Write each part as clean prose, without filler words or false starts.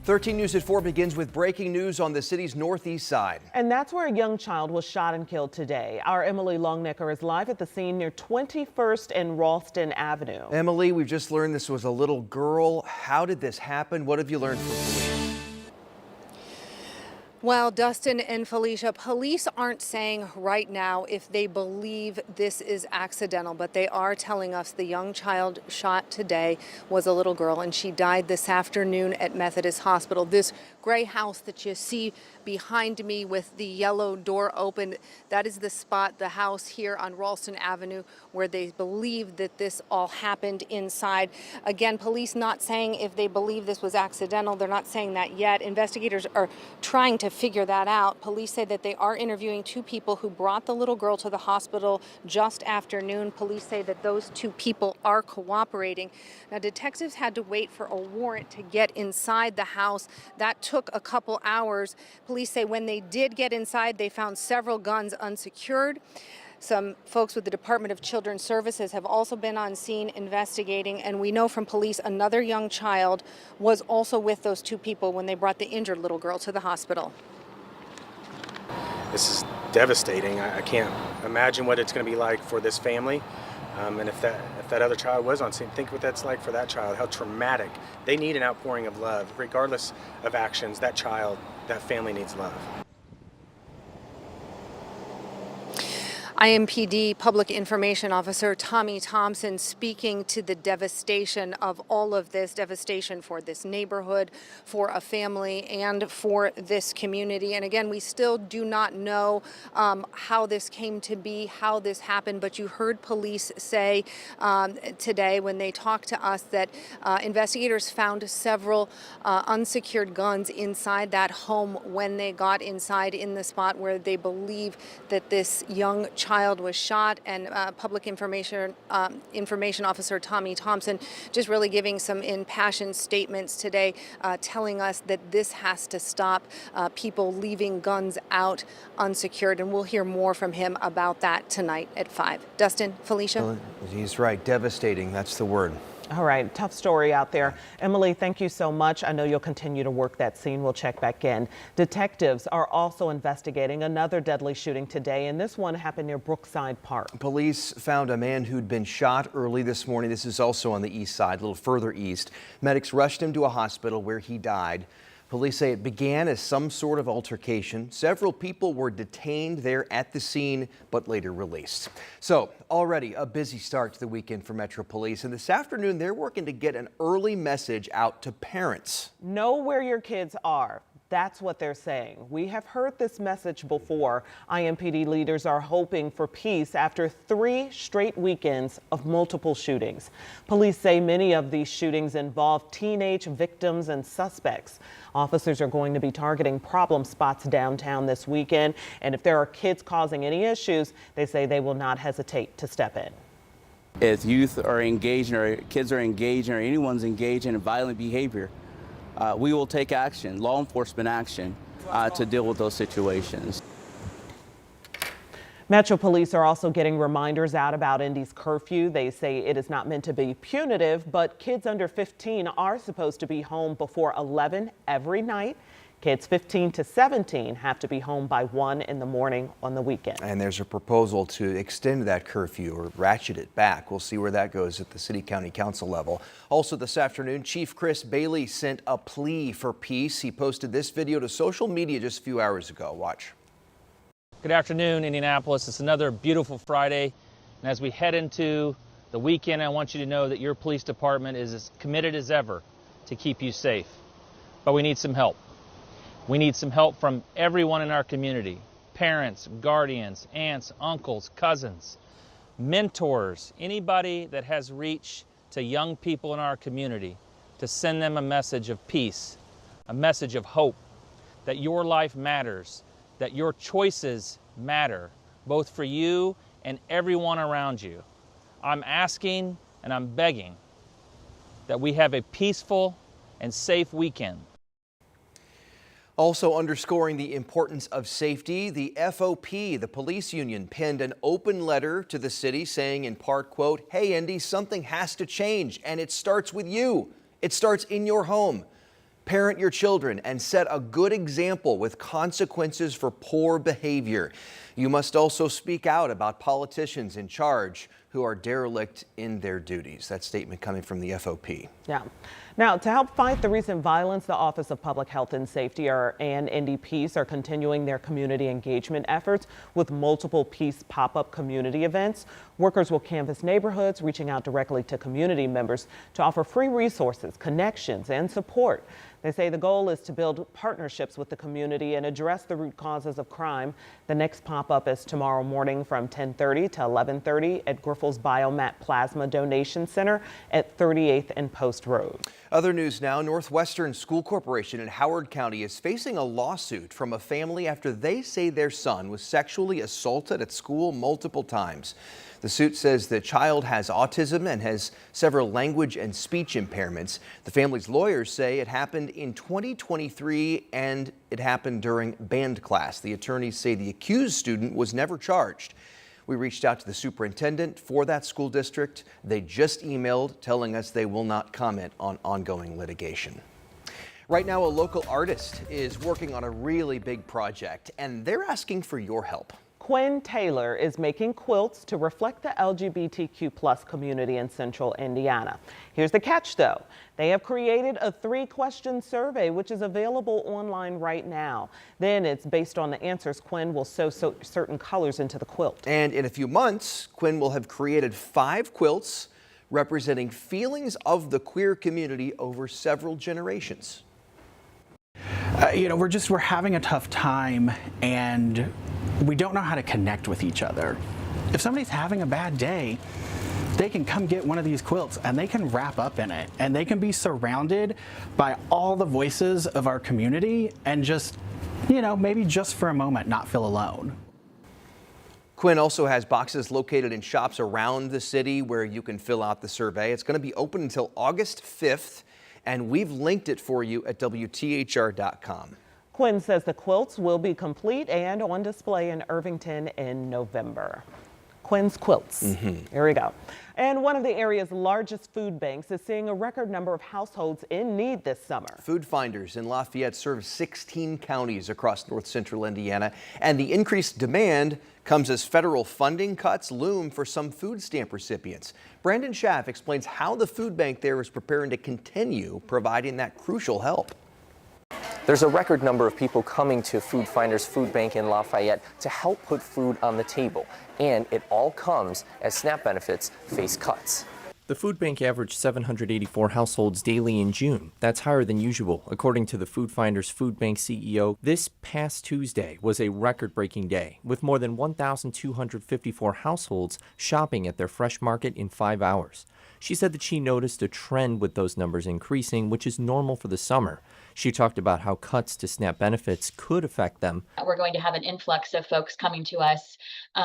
13 News at 4 begins with breaking news on the city's northeast side. And that's where a young child was shot and killed today. Our Emily Longnecker is live at the scene near 21st and Ralston Avenue. Emily, we've just learned this was a little girl. How did this happen? What have you learned from police? Well, Dustin and Felicia, police aren't saying right now if they believe this is accidental, but they are telling us the young child shot today was a little girl, and she died this afternoon at Methodist Hospital. This gray house that you see behind me with the yellow door open, that is the spot, the house here on Ralston Avenue, where they believe that this all happened inside. Again, police not saying if they believe this was accidental. They're not saying that yet. Investigators are trying to figure that out. Police say that they are interviewing two people who brought the little girl to the hospital just after noon. Police say that those two people are cooperating. Now, detectives had to wait for a warrant to get inside the house. That took a couple hours. Police say when they did get inside, they found several guns unsecured. Some folks with the Department of Children's Services have also been on scene investigating, and we know from police another young child was also with those two people when they brought the injured little girl to the hospital. This is devastating. I can't imagine what it's going to be like for this family. And if that other child was on scene, think what that's like for that child, how traumatic. They need an outpouring of love. Regardless of actions, that child, that family needs love. IMPD Public Information Officer Tommy Thompson speaking to the devastation of all of this, devastation for this neighborhood, for a family, and for this community. And again, we still do not know how this came to be, how this happened, but you heard police say today when they talked to us that investigators found several unsecured guns inside that home when they got inside in the spot where they believe that this young child was shot. And Public Information Officer Tommy Thompson just really giving some impassioned statements today, telling us that this has to stop, people leaving guns out unsecured. And we'll hear more from him about that tonight at 5. Dustin, Felicia? He's right. Devastating. That's the word. All right, tough story out there. Emily, thank you so much. I know you'll continue to work that scene. We'll check back in. Detectives are also investigating another deadly shooting today, and this one happened near Brookside Park. Police found a man who'd been shot early this morning. This is also on the east side, a little further east. Medics rushed him to a hospital where he died. Police say it began as some sort of altercation. Several people were detained there at the scene, but later released. So already a busy start to the weekend for Metro Police. And this afternoon, they're working to get an early message out to parents. Know where your kids are. That's what they're saying. We have heard this message before. IMPD leaders are hoping for peace after 3 straight weekends of multiple shootings. Police say many of these shootings involve teenage victims and suspects. Officers are going to be targeting problem spots downtown this weekend. And if there are kids causing any issues, they say they will not hesitate to step in. If youth are engaged or kids are engaged or anyone's engaged in violent behavior, we will take action, law enforcement action, to deal with those situations. Metro Police are also getting reminders out about Indy's curfew. They say it is not meant to be punitive, but kids under 15 are supposed to be home before 11 every night. Kids 15 to 17 have to be home by 1 in the morning on the weekend. And there's a proposal to extend that curfew or ratchet it back. We'll see where that goes at the City County Council level. Also this afternoon, Chief Chris Bailey sent a plea for peace. He posted this video to social media just a few hours ago. Watch. Good afternoon, Indianapolis. It's another beautiful Friday. And as we head into the weekend, I want you to know that your police department is as committed as ever to keep you safe. But we need some help. We need some help from everyone in our community. Parents, guardians, aunts, uncles, cousins, mentors, anybody that has reach to young people in our community to send them a message of peace, a message of hope, that your life matters, that your choices matter, both for you and everyone around you. I'm asking and I'm begging that we have a peaceful and safe weekend. Also underscoring the importance of safety, the FOP, the police union, penned an open letter to the city saying in part, quote, "Hey, Indy, something has to change, and it starts with you. It starts in your home." Parent your children and set a good example with consequences for poor behavior. You must also speak out about politicians in charge who are derelict in their duties. That statement coming from the FOP. Yeah. Now, to help fight the recent violence, the Office of Public Health and Safety and Indy Peace are continuing their community engagement efforts with multiple peace pop-up community events. Workers will canvass neighborhoods, reaching out directly to community members to offer free resources, connections, and support. They say the goal is to build partnerships with the community and address the root causes of crime. The next pop-up is tomorrow morning from 10:30 to 11:30 at Grifols Biomat Plasma Donation Center at 38th and Post Road. Other news now, Northwestern School Corporation in Howard County is facing a lawsuit from a family after they say their son was sexually assaulted at school multiple times. The suit says the child has autism and has several language and speech impairments. The family's lawyers say it happened in 2023 and it happened during band class. The attorneys say the accused student was never charged. We reached out to the superintendent for that school district. They just emailed telling us they will not comment on ongoing litigation. Right now, a local artist is working on a really big project, and they're asking for your help. Quinn Taylor is making quilts to reflect the LGBTQ+ community in Central Indiana. Here's the catch, though. They have created a 3-question survey, which is available online right now. Then it's based on the answers, Quinn will sew certain colors into the quilt. And in a few months, Quinn will have created 5 quilts representing feelings of the queer community over several generations. We're having a tough time, and we don't know how to connect with each other. If somebody's having a bad day, they can come get one of these quilts and they can wrap up in it, and they can be surrounded by all the voices of our community and just, maybe just for a moment not feel alone. Quinn also has boxes located in shops around the city where you can fill out the survey. It's going to be open until August 5th, and we've linked it for you at WTHR.com. Quinn says the quilts will be complete and on display in Irvington in November. Quinn's Quilts. Here we go. And one of the area's largest food banks is seeing a record number of households in need this summer. Food Finders in Lafayette serves 16 counties across north central Indiana, and the increased demand comes as federal funding cuts loom for some food stamp recipients. Brandon Schaff explains how the food bank there is preparing to continue providing that crucial help. There's a record number of people coming to Food Finders Food Bank in Lafayette to help put food on the table, and it all comes as SNAP benefits face cuts. The food bank averaged 784 households daily in June. That's higher than usual, according to the Food Finders Food Bank CEO. This past Tuesday was a record-breaking day, with more than 1,254 households shopping at their fresh market in 5 hours. She said that she noticed a trend with those numbers increasing, which is normal for the summer. She talked about how cuts to SNAP benefits could affect them. We're going to have an influx of folks coming to us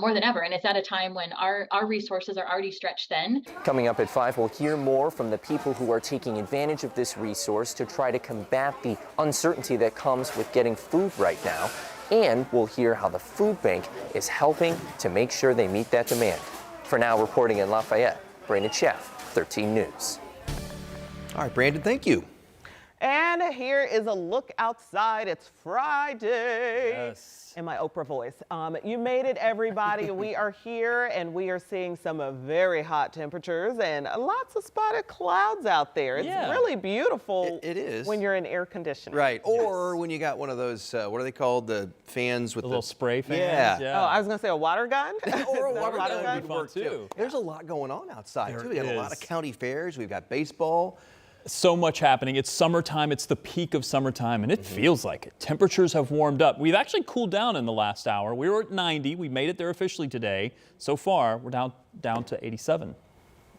more than ever, and it's at a time when our resources are already stretched thin. Coming up at 5, we'll hear more from the people who are taking advantage of this resource to try to combat the uncertainty that comes with getting food right now. And we'll hear how the food bank is helping to make sure they meet that demand. For now, reporting in Lafayette, Brandon Schaff, 13 News. All right, Brandon, thank you. And here is a look outside. It's Friday. Yes. In my Oprah voice. You made it, everybody. We are here, and we are seeing some very hot temperatures and lots of spotted clouds out there. It's really beautiful. It is. When you're in air conditioning. Right. Or when you got one of those, what are they called? The fans with the little spray fans. Yeah. Oh, I was going to say a water gun. Or a water gun would be fun too. There's a lot going on outside, There too. We got a lot of is. county fairs. We've got baseball. So much happening. It's summertime. It's the peak of summertime, and it feels like it. Temperatures have warmed up. We've actually cooled down in the last hour. We were at 90. We made it there officially today. So far, we're down to 87.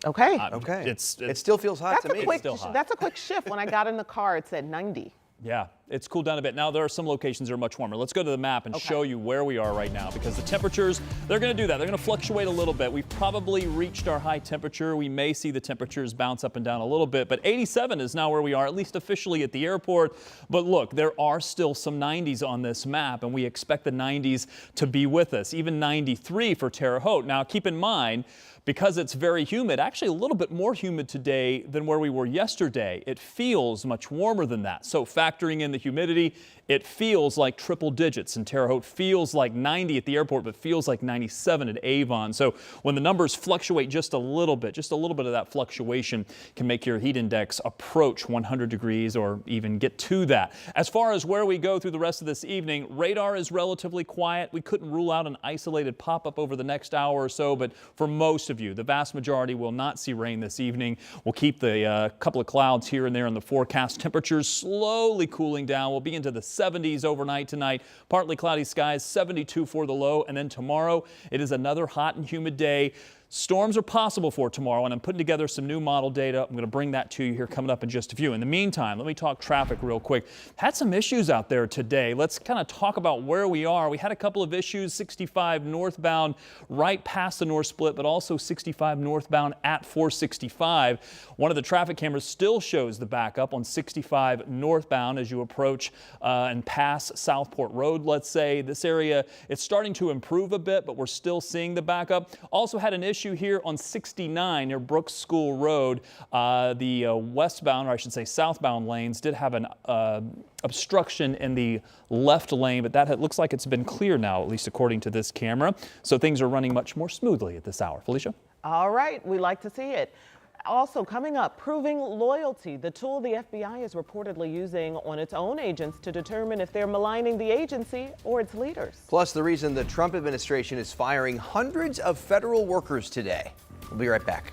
Okay. Okay. It It still feels hot to me. That's a quick shift. When I got in the car, it said 90. Yeah. It's cooled down a bit. Now there are some locations that are much warmer. Let's go to the map and show you where we are right now, because the temperatures, they're going to do that. They're going to fluctuate a little bit. We've probably reached our high temperature. We may see the temperatures bounce up and down a little bit, but 87 is now where we are, at least officially at the airport. But look, there are still some 90s on this map, and we expect the 90s to be with us, even 93 for Terre Haute. Now keep in mind, because it's very humid, actually a little bit more humid today than where we were yesterday. It feels much warmer than that. So factoring in the humidity, it feels like triple digits in Terre Haute. Feels like 90 at the airport, but feels like 97 at Avon. So when the numbers fluctuate just a little bit of that fluctuation can make your heat index approach 100 degrees or even get to that. As far as where we go through the rest of this evening, radar is relatively quiet. We couldn't rule out an isolated pop-up over the next hour or so, but for most of you, the vast majority will not see rain this evening. We'll keep the couple of clouds here and there in the forecast. Temperatures slowly cooling down. We'll be into the 70s overnight tonight. Partly cloudy skies, 72 for the low. And then tomorrow, it is another hot and humid day. Storms are possible for tomorrow, and I'm putting together some new model data. I'm going to bring that to you here coming up in just a few. In the meantime, let me talk traffic real quick. Had some issues out there today. Let's kind of talk about where we are. We had a couple of issues, 65 northbound right past the north split, but also 65 northbound at 465. One of the traffic cameras still shows the backup on 65 northbound as you approach and pass Southport Road, let's say. This area, it's starting to improve a bit, but we're still seeing the backup. Also had an issue here on 69 near Brooks School Road. The westbound, or I should say southbound lanes did have an obstruction in the left lane, but that looks like it's been clear now, at least according to this camera. So things are running much more smoothly at this hour. Felicia? All right, we like to see it. Also coming up, proving loyalty, the tool the FBI is reportedly using on its own agents to determine if they're maligning the agency or its leaders. Plus, the reason the Trump administration is firing hundreds of federal workers today. We'll be right back.